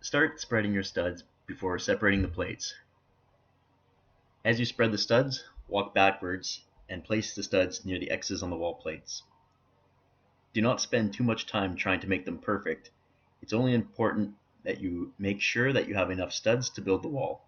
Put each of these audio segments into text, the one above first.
Start spreading your studs before separating the plates. As you spread the studs, walk backwards and place the studs near the X's on the wall plates. Do not spend too much time trying to make them perfect. It's only important that you make sure that you have enough studs to build the wall.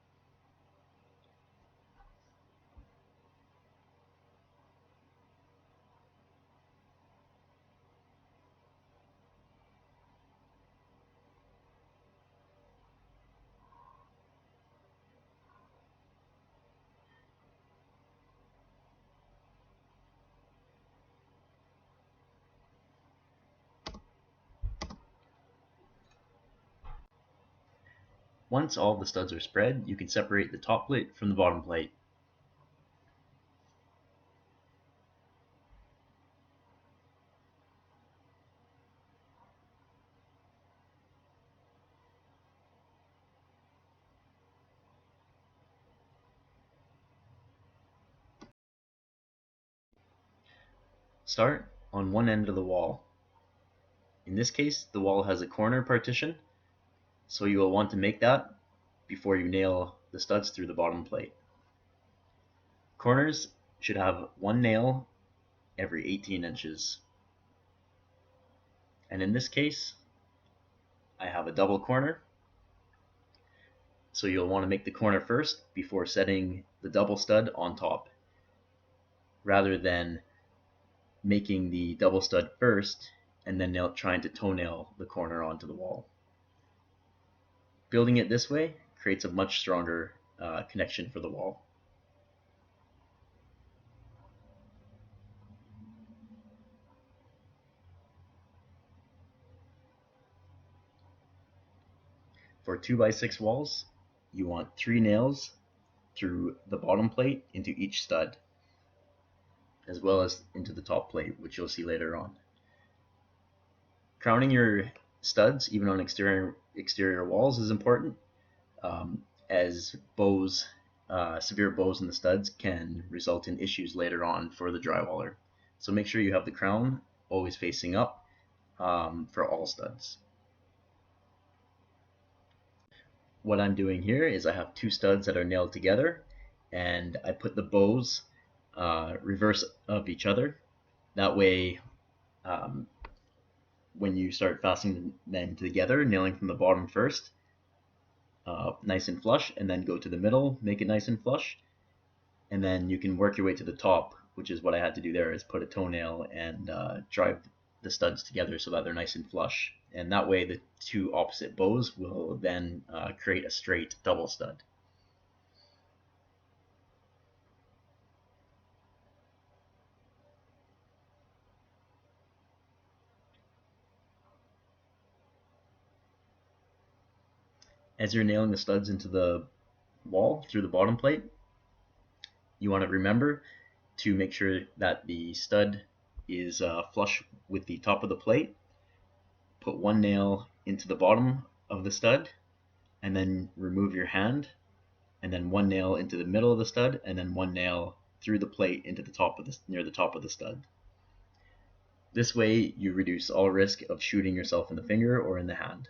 Once all the studs are spread, you can separate the top plate from the bottom plate. Start on one end of the wall. In this case, the wall has a corner partition, so you will want to make that before you nail the studs through the bottom plate. Corners should have one nail every 18 inches. And in this case, I have a double corner, so you'll want to make the corner first before setting the double stud on top, rather than making the double stud first and then trying to toenail the corner onto the wall. Building it this way creates a much stronger connection for the wall. For 2x6 walls, you want 3 nails through the bottom plate into each stud, as well as into the top plate, which you'll see later on. Crowning your studs, even on exterior walls, is important, as severe bows in the studs can result in issues later on for the drywaller. So make sure you have the crown always facing up for all studs. What I'm doing here is I have 2 studs that are nailed together, and I put the bows reverse of each other. That way, when you start fastening them together, nailing from the bottom first, nice and flush, and then go to the middle, make it nice and flush, and then you can work your way to the top, which is what I had to do there, is put a toenail and drive the studs together so that they're nice and flush. And that way the 2 opposite bows will then create a straight double stud. As you're nailing the studs into the wall through the bottom plate, you want to remember to make sure that the stud is flush with the top of the plate. Put 1 nail into the bottom of the stud, and then remove your hand, and then 1 nail into the middle of the stud, and then 1 nail through the plate into the top of near the top of the stud. This way you reduce all risk of shooting yourself in the finger or in the hand.